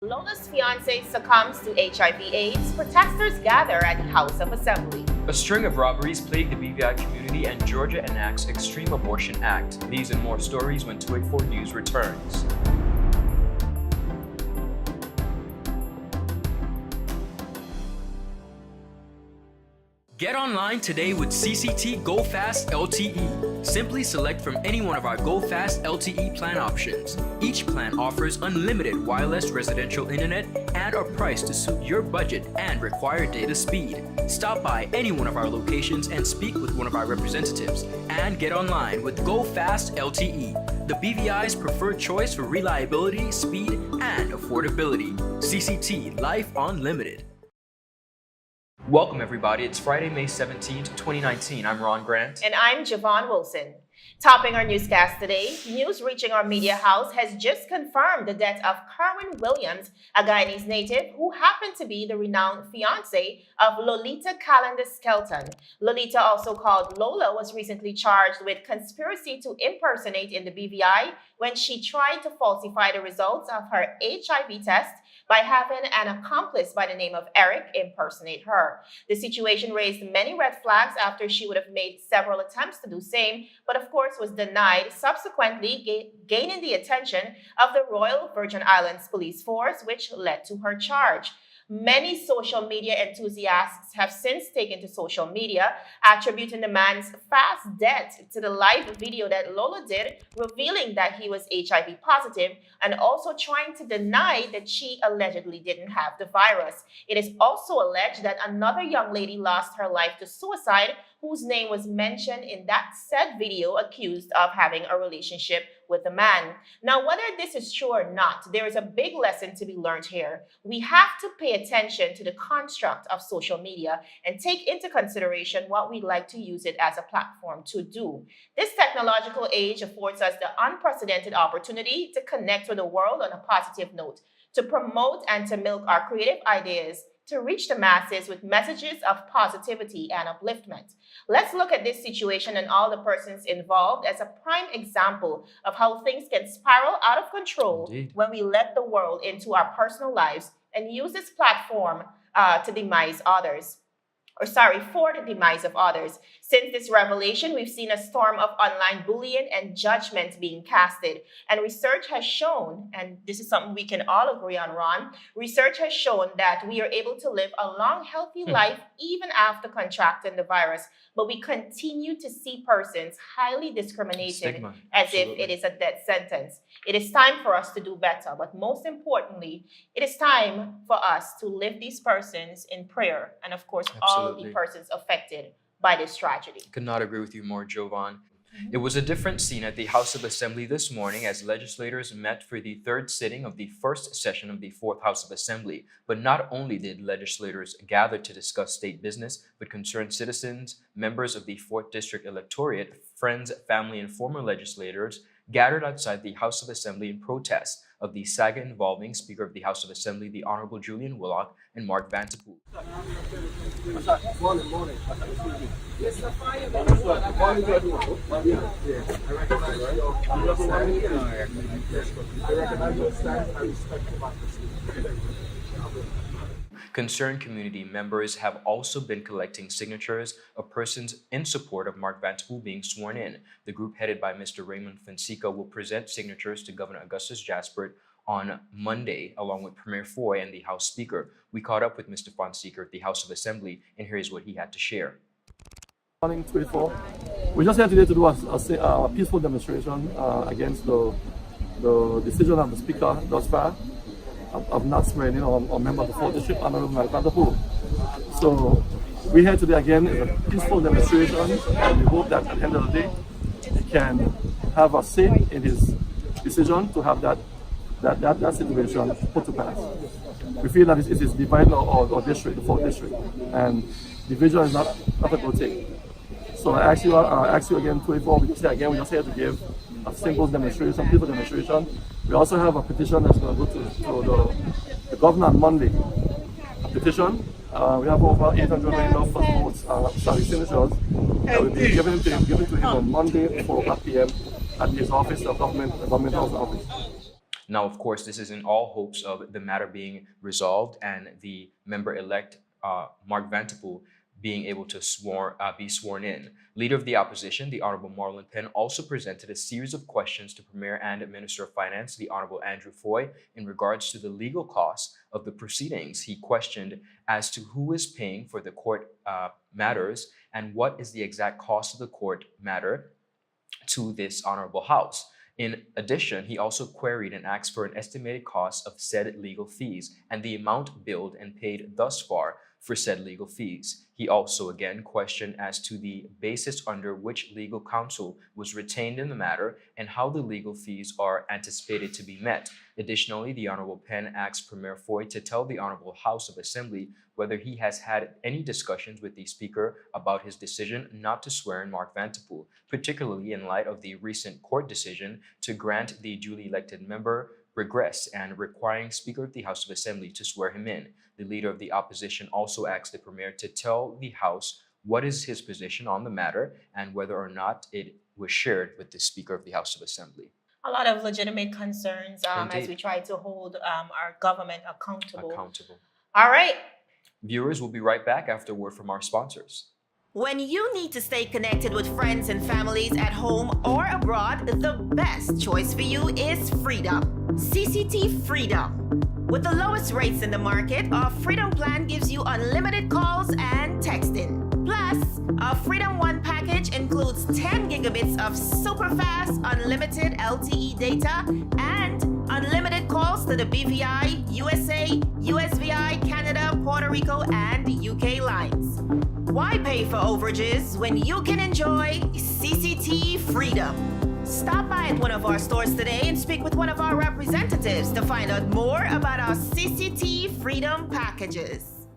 Lola's fiance succumbs to HIV/AIDS. Protesters gather at the House of Assembly. A string of robberies plague the BVI community and Georgia enacts Extreme Abortion Act. These and more stories when 284 News returns. Get online today with CCT Go Fast LTE. Simply select from any one of our Go Fast LTE plan options. Each plan offers unlimited wireless residential internet and are priced to suit your budget and required data speed. Stop by any one of our locations and speak with one of our representatives and get online with Go Fast LTE, the BVI's preferred choice for reliability, speed, and affordability. CCT Life Unlimited. Welcome everybody, it's Friday, May 17th, 2019. I'm Ron Grant. And I'm Javon Wilson. Topping our newscast today, news reaching our media house has just confirmed the death of Kerwin Williams, a Guyanese native who happened to be the renowned fiance of Lolita Calendar Skelton. Lolita, also called Lola, was recently charged with conspiracy to impersonate in the BVI when she tried to falsify the results of her HIV test by having an accomplice by the name of Eric impersonate her. The situation raised many red flags after she would have made several attempts to do same, but of course was denied, subsequently gaining the attention of the Royal Virgin Islands Police Force, which led to her charge. Many social media enthusiasts have since taken to social media, attributing the man's fast death to the live video that Lola did, revealing that he was HIV positive and also trying to deny that she allegedly didn't have the virus. It is also alleged that another young lady lost her life to suicide, whose name was mentioned in that said video, accused of having a relationship with the man. Now, whether this is true or not, there is a big lesson to be learned here. We have to pay attention to the construct of social media and take into consideration what we like to use it as a platform to do. This technological age affords us the unprecedented opportunity to connect with the world on a positive note, to promote and to milk our creative ideas, to reach the masses with messages of positivity and upliftment. Let's look at this situation and all the persons involved as a prime example of how things can spiral out of control. Indeed. When we let the world into our personal lives and use this platform for the demise of others. Since this revelation, we've seen a storm of online bullying and judgment being casted. And research has shown, and this is something we can all agree on, Ron, research has shown that we are able to live a long, healthy life even after contracting the virus. But we continue to see persons highly discriminated Stigma. as Absolutely. if it is a death sentence. It is time for us to do better. But most importantly, it is time for us to lift these persons in prayer. And of course, all Absolutely. the persons affected by this tragedy. Could not agree with you more, Jovan. It was a different scene at the House of Assembly this morning as legislators met for the third sitting of the first session of the fourth House of Assembly. But not only did legislators gather to discuss state business, but concerned citizens, members of the 4th District electorate, friends, family, and former legislators gathered outside the House of Assembly in protest of the saga involving Speaker of the House of Assembly, the Honorable Julian Willock, and Mark Vanterpool. Concerned community members have also been collecting signatures of persons in support of Mark Vanterpool being sworn in. The group headed by Mr. Raymond Fonseca will present signatures to Governor Augustus Jaspert on Monday, along with Premier Foy and the House Speaker. We caught up with Mr. Fonseca at the House of Assembly, and here's what he had to share. Morning, 24. We're just here today to do a peaceful demonstration against the decision of the Speaker thus far of not swearing in a member of the 4th District, Honorable Mark Vanterpool. So we're here today again is a peaceful demonstration, and we hope that at the end of the day, he can have a say in his decision to have that situation put to pass. We feel that it is dividing our district, the 4th District, and division is not a good thing. So I ask you again, 24, we're just here to give a simple demonstration, peaceful demonstration. We also have a petition that's going to go to the governor on Monday. A petition. We have over 800 signatures that will be given to him on Monday at 4 p.m. at his office, the government house office. Now, of course, this is in all hopes of the matter being resolved and the member-elect Mark Vanterpool being able to be sworn in. Leader of the opposition, the Honorable Marlon Penn, also presented a series of questions to Premier and Minister of Finance, the Honorable Andrew Foy, in regards to the legal costs of the proceedings. He questioned as to who is paying for the court matters and what is the exact cost of the court matter to this honorable house. In addition, he also queried and asked for an estimated cost of said legal fees and the amount billed and paid thus far for said legal fees. He also again questioned as to the basis under which legal counsel was retained in the matter and how the legal fees are anticipated to be met. Additionally, the Honorable Penn asked Premier Foy to tell the Honorable House of Assembly whether he has had any discussions with the Speaker about his decision not to swear in Mark Vanterpool, particularly in light of the recent court decision to grant the duly elected member regress and requiring Speaker of the House of Assembly to swear him in. The Leader of the Opposition also asked the Premier to tell the House what is his position on the matter and whether or not it was shared with the Speaker of the House of Assembly. A lot of legitimate concerns as Indeed. we try to hold our government accountable. All right. Viewers, we'll be right back after a word from our sponsors. When you need to stay connected with friends and families at home or abroad, the best choice for you is Freedom. CCT Freedom. With the lowest rates in the market, our Freedom plan gives you unlimited calls and texting. Plus, our Freedom One package includes 10 gigabits of super fast, unlimited LTE data and unlimited calls to the BVI, USA, USVI, Canada, Puerto Rico, and UK lines. Why pay for overages when you can enjoy CCT Freedom? Stop by at one of our stores today and speak with one of our representatives to find out more about our CCT Freedom packages.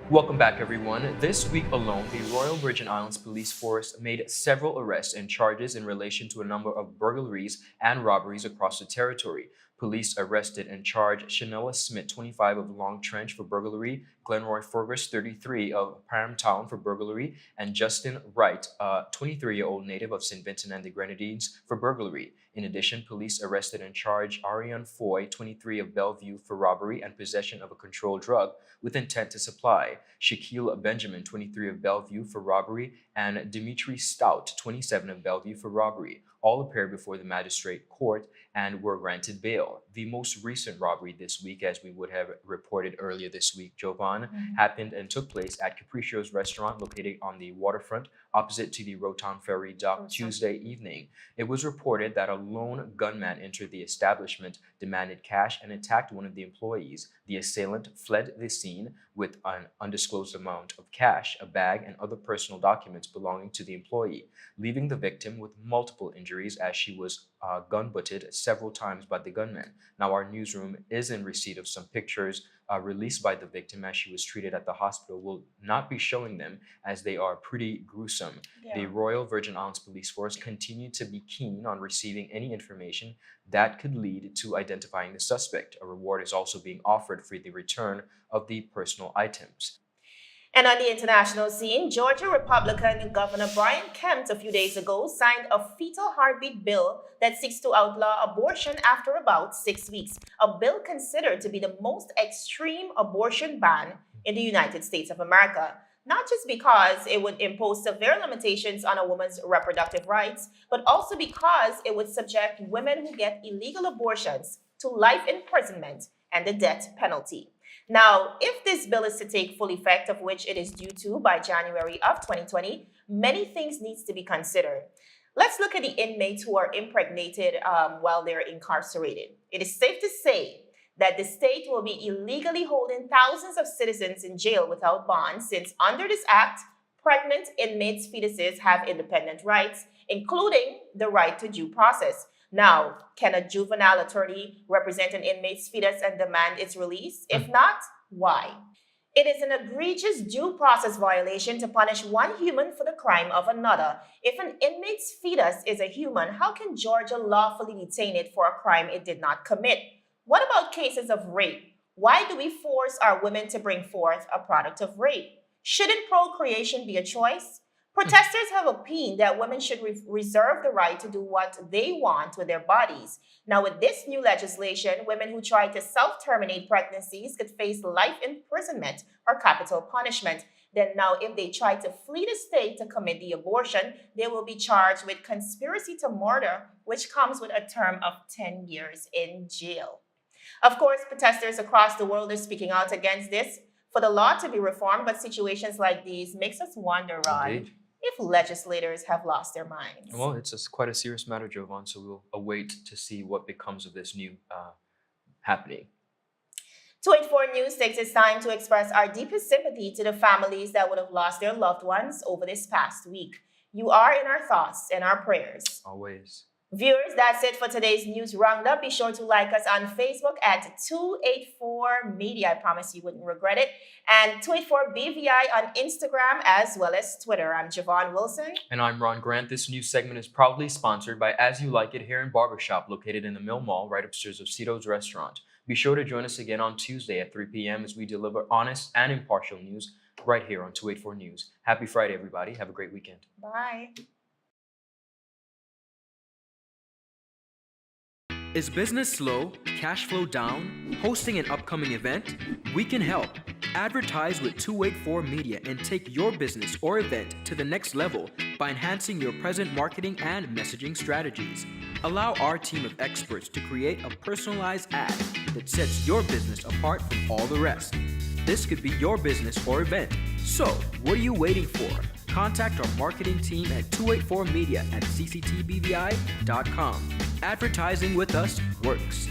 Welcome back, everyone. This week alone, the Royal Virgin Islands Police Force made several arrests and charges in relation to a number of burglaries and robberies across the territory. Police arrested and charged Shanella Smith, 25, of Long Trench for burglary, Glenroy Fergus, 33, of Parham Town for burglary, and Justin Wright, a 23-year-old native of St. Vincent and the Grenadines, for burglary. In addition, police arrested and charged Ariane Foy, 23, of Bellevue, for robbery and possession of a controlled drug with intent to supply, Shaquille Benjamin, 23, of Bellevue, for robbery, and Dimitri Stout, 27, of Bellevue, for robbery. All appeared before the magistrate court and were granted bail. The most recent robbery this week, as we would have reported earlier this week, Jovan, happened and took place at Capriccio's restaurant located on the waterfront opposite to the Rotown Ferry dock Tuesday evening. It was reported that a lone gunman entered the establishment, demanded cash, and attacked one of the employees. The assailant fled the scene with an undisclosed amount of cash, a bag, and other personal documents belonging to the employee, leaving the victim with multiple injuries as she was gun-butted several times by the gunman. Now, our newsroom is in receipt of some pictures released by the victim as she was treated at the hospital. We'll not be showing them as they are pretty gruesome. The Royal Virgin Islands Police Force continue to be keen on receiving any information that could lead to identifying the suspect. A reward is also being offered for the return of the personal items. And on the international scene, Georgia Republican Governor Brian Kemp a few days ago signed a fetal heartbeat bill that seeks to outlaw abortion after about 6 weeks, a bill considered to be the most extreme abortion ban in the United States of America. Not just because it would impose severe limitations on a woman's reproductive rights, but also because it would subject women who get illegal abortions to life imprisonment and the death penalty. Now, if this bill is to take full effect, of which it is due to by January of 2020, many things needs to be considered. Let's look at the inmates who are impregnated while they're incarcerated. It is safe to say that the state will be illegally holding thousands of citizens in jail without bond, since under this act, pregnant inmates' fetuses have independent rights, including the right to due process. Now, can a juvenile attorney represent an inmate's fetus and demand its release? If not, why? It is an egregious due process violation to punish one human for the crime of another. If an inmate's fetus is a human, how can Georgia lawfully detain it for a crime it did not commit? What about cases of rape? Why do we force our women to bring forth a product of rape? Shouldn't procreation be a choice? Protesters have opined that women should reserve the right to do what they want with their bodies. Now, with this new legislation, women who try to self terminate pregnancies could face life imprisonment or capital punishment. Then, now, if they try to flee the state to commit the abortion, they will be charged with conspiracy to murder, which comes with a term of 10 years in jail. Of course, protesters across the world are speaking out against this for the law to be reformed, but situations like these makes us wonder, Ron, Indeed. if legislators have lost their minds. Well, it's quite a serious matter, Jovan, so we'll await to see what becomes of this new happening. 284 News takes its time to express our deepest sympathy to the families that would have lost their loved ones over this past week. You are in our thoughts and our prayers. Always. Viewers, that's it for today's news roundup. Be sure to like us on Facebook at 284 Media. I promise you wouldn't regret it. And 284 BVI on Instagram as well as Twitter. I'm Javon Wilson. And I'm Ron Grant. This news segment is proudly sponsored by As You Like It Hair and Barbershop, located in the Mill Mall, right upstairs of Cito's Restaurant. Be sure to join us again on Tuesday at 3 p.m. as we deliver honest and impartial news right here on 284 News. Happy Friday, everybody. Have a great weekend. Bye. Is business slow, cash flow down, hosting an upcoming event? We can help. Advertise with 284 Media and take your business or event to the next level by enhancing your present marketing and messaging strategies. Allow our team of experts to create a personalized ad that sets your business apart from all the rest. This could be your business or event. So, what are you waiting for? Contact our marketing team at 284media@cctbvi.com. Advertising with us works.